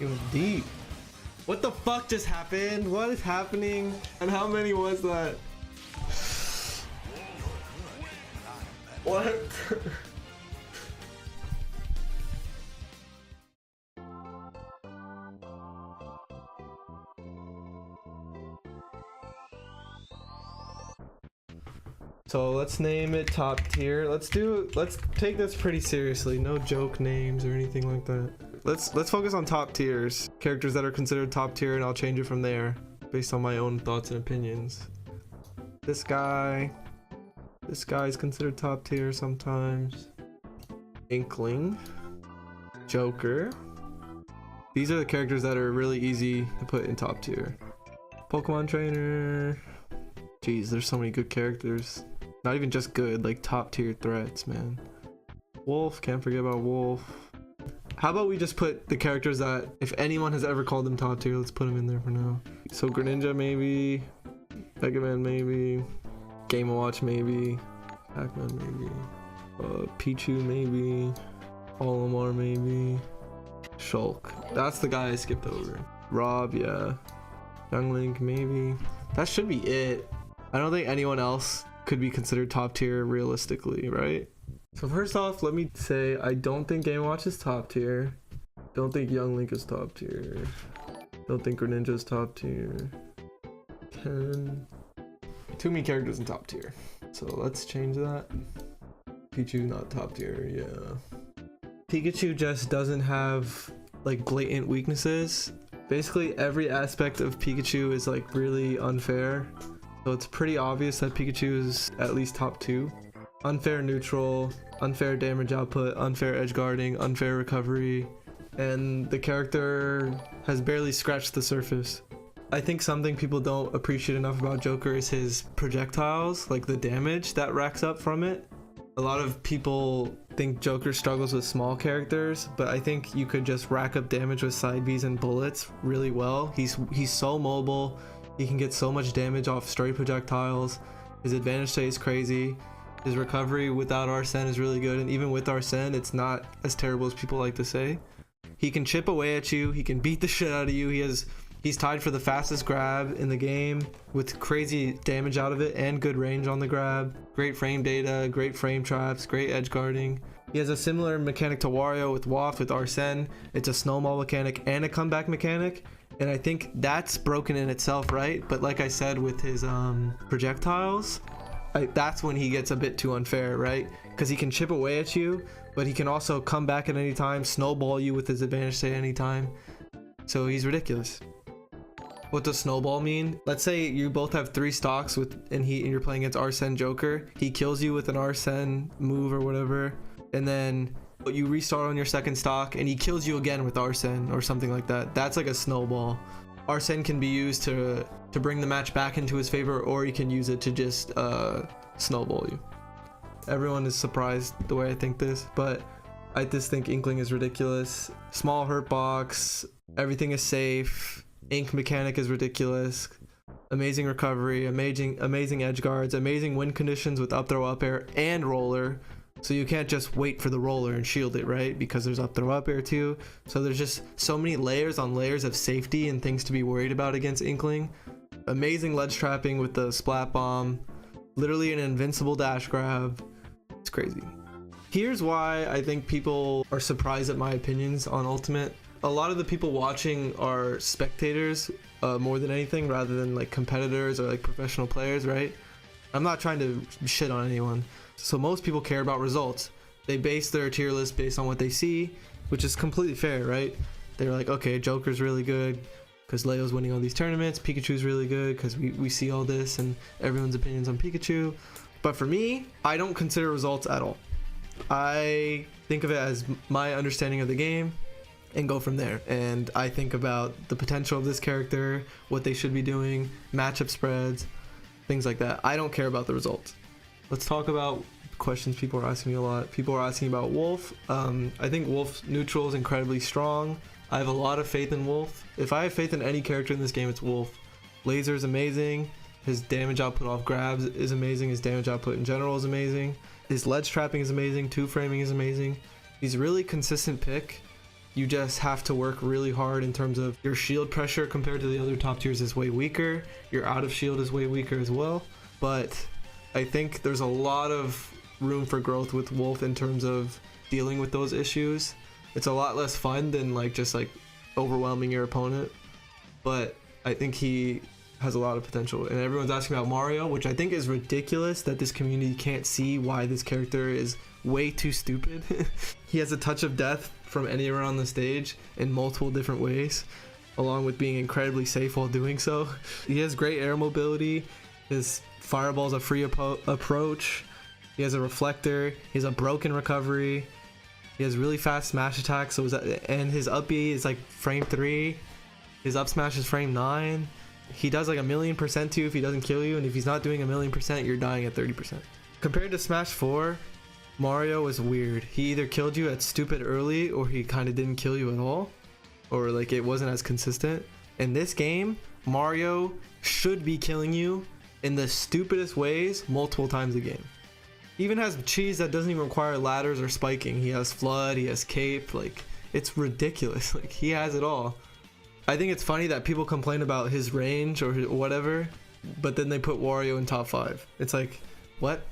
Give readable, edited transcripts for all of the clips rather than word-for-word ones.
It was deep. What the fuck just happened? What is happening? And how many was that? What? So let's name it top tier. Let's take this pretty seriously. No joke names or anything like that. Let's focus on top tiers. Characters that are considered top tier, and I'll change it from there based on my own thoughts and opinions. This guy is considered top tier sometimes. Inkling. Joker. These are the characters that are really easy to put in top tier. Pokemon trainer. Jeez, there's so many good characters. Not even just good, like top tier threats, man. Wolf, can't forget about Wolf. How about we just put the characters that, if anyone has ever called them top tier, let's put them in there for now. So Greninja maybe, Mega Man maybe, Game & Watch maybe, Pac-Man maybe, Pichu maybe, Olimar maybe, Shulk. That's the guy I skipped over. Rob, yeah. Young Link maybe. That should be it. I don't think anyone else could be considered top tier realistically, right? So first off, let me say I don't think Game & Watch is top tier. Don't think Young Link is top tier. Don't think Greninja is top tier. 10. Too many characters in top tier. So let's change that. Pichu not top tier, yeah. Pikachu just doesn't have like blatant weaknesses. Basically every aspect of Pikachu is like really unfair. So it's pretty obvious that Pikachu is at least top 2. Unfair neutral, unfair damage output, unfair edge guarding, unfair recovery, and the character has barely scratched the surface. I think something people don't appreciate enough about Joker is his projectiles, like the damage that racks up from it. A lot of people think Joker struggles with small characters, but I think you could just rack up damage with side Bs and bullets really well. He's so mobile. He can get so much damage off stray projectiles. His advantage state is crazy. His recovery without Arsene is really good, and even with Arsene, it's not as terrible as people like to say. He can chip away at you. He can beat the shit out of you. He's tied for the fastest grab in the game with crazy damage out of it and good range on the grab. Great frame data, great frame traps, great edge guarding. He has a similar mechanic to Wario with Waft with Arsene. It's a snowball mechanic and a comeback mechanic. And I think that's broken in itself, right? But like I said, with his projectiles, that's when he gets a bit too unfair, right? Because he can chip away at you, but he can also come back at any time, snowball you with his advantage state any time. So he's ridiculous. What does snowball mean? Let's say you both have 3 stocks and you're playing against Arsene Joker. He kills you with an Arsene move or whatever, and then you restart on your second stock and he kills you again with Arsene or something like that. That's like a snowball. Arsene can be used to bring the match back into his favor, or he can use it to just snowball you. Everyone is surprised the way I think this, but I just think Inkling is ridiculous. Small hurt box, everything is safe. Ink mechanic is ridiculous. Amazing recovery, amazing edge guards, amazing win conditions with up throw up air and roller. So you can't just wait for the roller and shield it, right? Because there's up throw up air too. So there's just so many layers on layers of safety and things to be worried about against Inkling. Amazing ledge trapping with the splat bomb. Literally an invincible dash grab. It's crazy. Here's why I think people are surprised at my opinions on Ultimate. A lot of the people watching are spectators more than anything, rather than like competitors or like professional players, right? I'm not trying to shit on anyone. So most people care about results. They base their tier list based on what they see, which is completely fair, right? They're like, okay, Joker's really good because Leo's winning all these tournaments. Pikachu's really good because we see all this and everyone's opinions on Pikachu. But for me, I don't consider results at all. I think of it as my understanding of the game and go from there. And I think about the potential of this character, what they should be doing, matchup spreads, things like that. I don't care about the results. Let's talk about questions people are asking me a lot. People are asking about Wolf. I think Wolf's neutral is incredibly strong. I have a lot of faith in Wolf. If I have faith in any character in this game, it's Wolf. Laser is amazing. His damage output off grabs is amazing. His damage output in general is amazing. His ledge trapping is amazing. 2-framing is amazing. He's a really consistent pick. You just have to work really hard in terms of your shield pressure compared to the other top tiers is way weaker. Your out of shield is way weaker as well. But I think there's a lot of room for growth with Wolf in terms of dealing with those issues. It's a lot less fun than like just like overwhelming your opponent. But I think he has a lot of potential. And everyone's asking about Mario, which I think is ridiculous that this community can't see why this character is way too stupid. He has a touch of death from anywhere on the stage in multiple different ways, along with being incredibly safe while doing so. He has great air mobility. His fireball's a free approach. He has a reflector. He has a broken recovery. He has really fast smash attacks. And his up B is like frame 3. His up smash is frame 9. He does like 1,000,000% too if he doesn't kill you, and if he's not doing 1,000,000%, you're dying at 30%. Compared to Smash 4, Mario is weird. He either killed you at stupid early, or he kind of didn't kill you at all, or like it wasn't as consistent. In this game, Mario should be killing you in the stupidest ways multiple times a game. He even has cheese that doesn't even require ladders or spiking. He has flood, he has cape, like it's ridiculous. Like he has it all. I think it's funny that people complain about his range or whatever, but then they put Wario in top 5. It's like, what?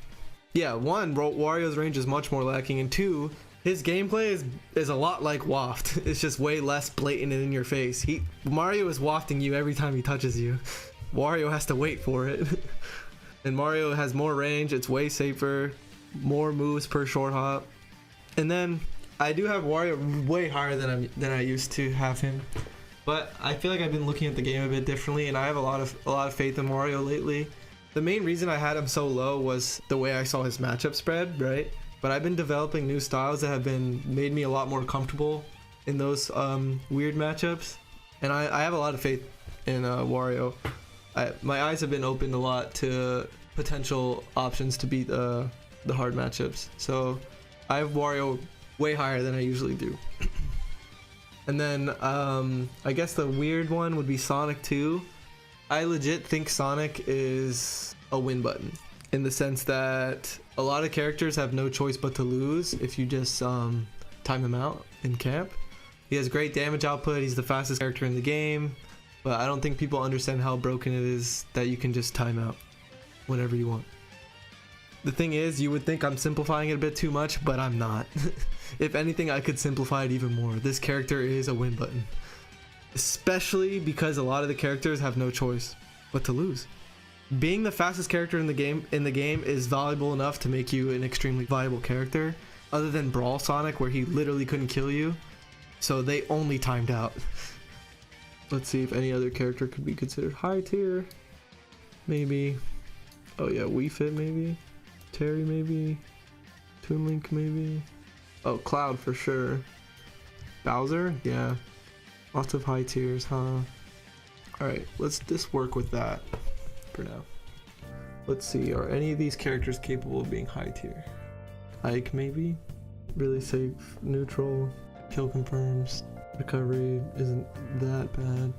Yeah, one, Wario's range is much more lacking, and two, his gameplay is a lot like Waft. It's just way less blatant and in your face. Mario is wafting you every time he touches you. Wario has to wait for it. And Mario has more range, it's way safer, more moves per short hop. And then I do have Wario way higher than I used to have him. But I feel like I've been looking at the game a bit differently, and I have a lot of faith in Mario lately. The main reason I had him so low was the way I saw his matchup spread, right? But I've been developing new styles that have made me a lot more comfortable in those weird matchups, and I have a lot of faith in Wario. My eyes have been opened a lot to potential options to beat the hard matchups. So I have Wario way higher than I usually do. And then I guess the weird one would be Sonic 2. I legit think Sonic is a win button, in the sense that a lot of characters have no choice but to lose if you just time him out in camp. He has great damage output, he's the fastest character in the game, but I don't think people understand how broken it is that you can just time out whenever you want. The thing is, you would think I'm simplifying it a bit too much, but I'm not. If anything, I could simplify it even more. This character is a win button. Especially because a lot of the characters have no choice but to lose. Being the fastest character in the game is valuable enough to make you an extremely viable character, other than Brawl Sonic, where he literally couldn't kill you, so they only timed out. Let's see if any other character could be considered high tier. Maybe, oh yeah, Wii Fit maybe, Terry maybe, Toon Link maybe, oh Cloud for sure, Bowser, yeah. Lots of high tiers, huh? Alright, let's just work with that for now. Let's see, are any of these characters capable of being high tier? Ike maybe? Really safe, neutral, kill confirms, recovery isn't that bad.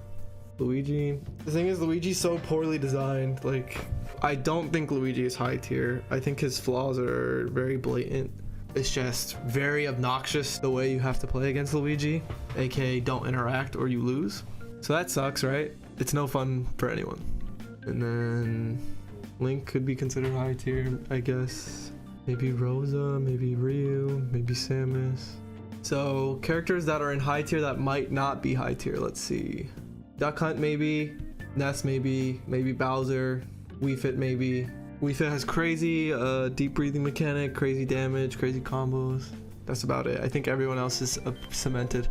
Luigi. The thing is, Luigi's so poorly designed. Like, I don't think Luigi is high tier. I think his flaws are very blatant. It's just very obnoxious the way you have to play against Luigi, aka don't interact or you lose. So that sucks, right? It's no fun for anyone. And then Link could be considered high tier, I guess. Maybe Rosa, maybe Ryu, maybe Samus. So characters that are in high tier that might not be high tier, let's see. Duck Hunt maybe, Ness maybe Bowser, Wii Fit maybe. Wii Fit has crazy deep breathing mechanic, crazy damage, crazy combos. That's about it. I think everyone else is cemented.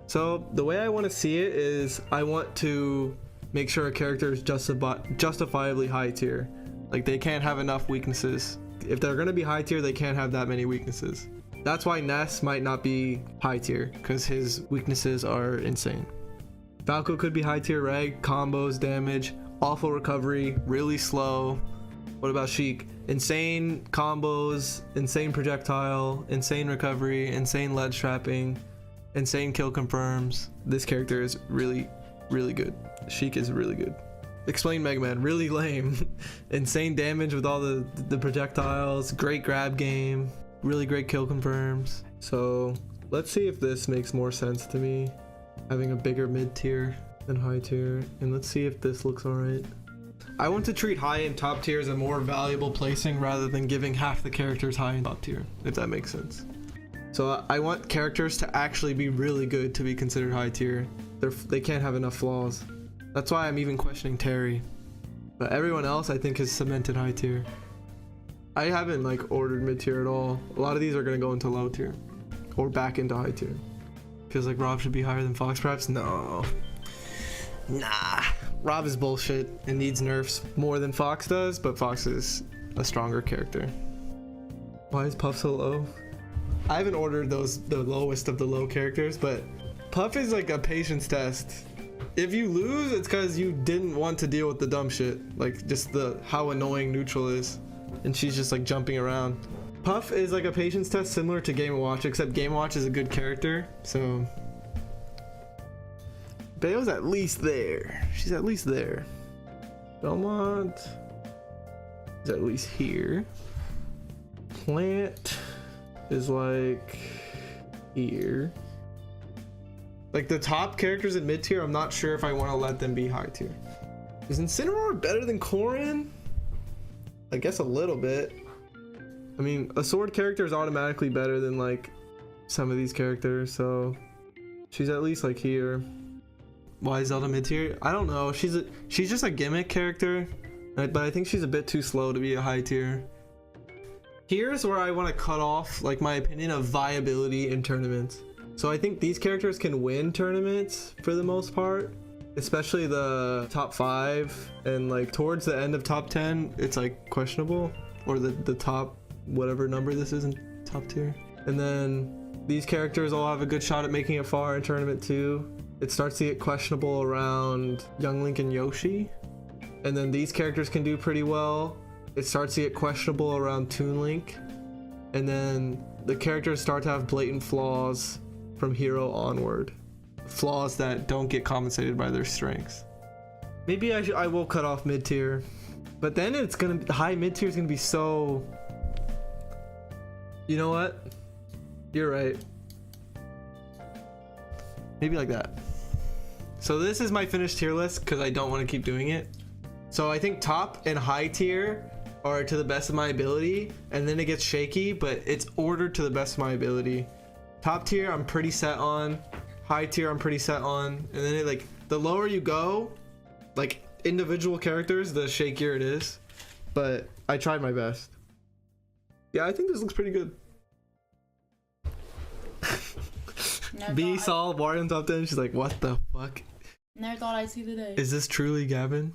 So the way I want to see it is I want to make sure a character is justifiably high tier. Like, they can't have enough weaknesses. If they're going to be high tier, they can't have that many weaknesses. That's why Ness might not be high tier, because his weaknesses are insane. Falco could be high tier, right? Combos, damage, awful recovery, really slow. What about Sheik? Insane combos, insane projectile, insane recovery, insane ledge trapping, insane kill confirms. This character is really, really good. Sheik is really good. Explain Mega Man, really lame. Insane damage with all the projectiles, great grab game, really great kill confirms. So Let's see if this makes more sense to me, having a bigger mid tier than high tier, and let's see if this looks alright. I want to treat high and top tier as a more valuable placing rather than giving half the characters high and top tier, if that makes sense. So I want characters to actually be really good to be considered high tier. They can't have enough flaws. That's why I'm even questioning Terry. But everyone else I think is cemented high tier. I haven't like ordered mid tier at all. A lot of these are gonna go into low tier or back into high tier. Feels like Rob should be higher than Fox perhaps? No. Nah. Rob is bullshit and needs nerfs more than Fox does, but Fox is a stronger character. Why is Puff so low? I haven't ordered the lowest of the low characters, but Puff is like a patience test. If you lose, it's because you didn't want to deal with the dumb shit, like just how annoying neutral is, and she's just like jumping around. Puff is like a patience test similar to Game & Watch, except Game & Watch is a good character, so Bayo's at least there. She's at least there. Belmont is at least here. Plant is like here. Like the top characters in mid tier, I'm not sure if I want to let them be high tier. Is Incineroar better than Corrin? I guess a little bit. I mean, a sword character is automatically better than like some of these characters, so she's at least like here. Why is Zelda mid tier? I don't know. She's just a gimmick character, but I think she's a bit too slow to be a high tier. Here's where I want to cut off like my opinion of viability in tournaments. So I think these characters can win tournaments for the most part, especially the top 5, and like towards the end of top 10 it's like questionable, or the top whatever number this is in top tier. And then these characters all have a good shot at making it far in tournament 2. It starts to get questionable around Young Link and Yoshi, and then these characters can do pretty well. It starts to get questionable around Toon Link, and then the characters start to have blatant flaws from Hero onward, flaws that don't get compensated by their strengths. Maybe I will cut off mid tier, but then it's gonna be high mid tier is gonna be so. You know what? You're right. Maybe like that. So this is my finished tier list because I don't want to keep doing it. So I think top and high tier are to the best of my ability, and then it gets shaky, but it's ordered to the best of my ability. Top tier I'm pretty set on, high tier I'm pretty set on, and then it, like the lower you go, like individual characters, the shakier it is. But I tried my best. Yeah, I think this looks pretty good. B saw Wario in top 10. She's like, what the fuck? Never thought I'd see the day. Is this truly Gavin?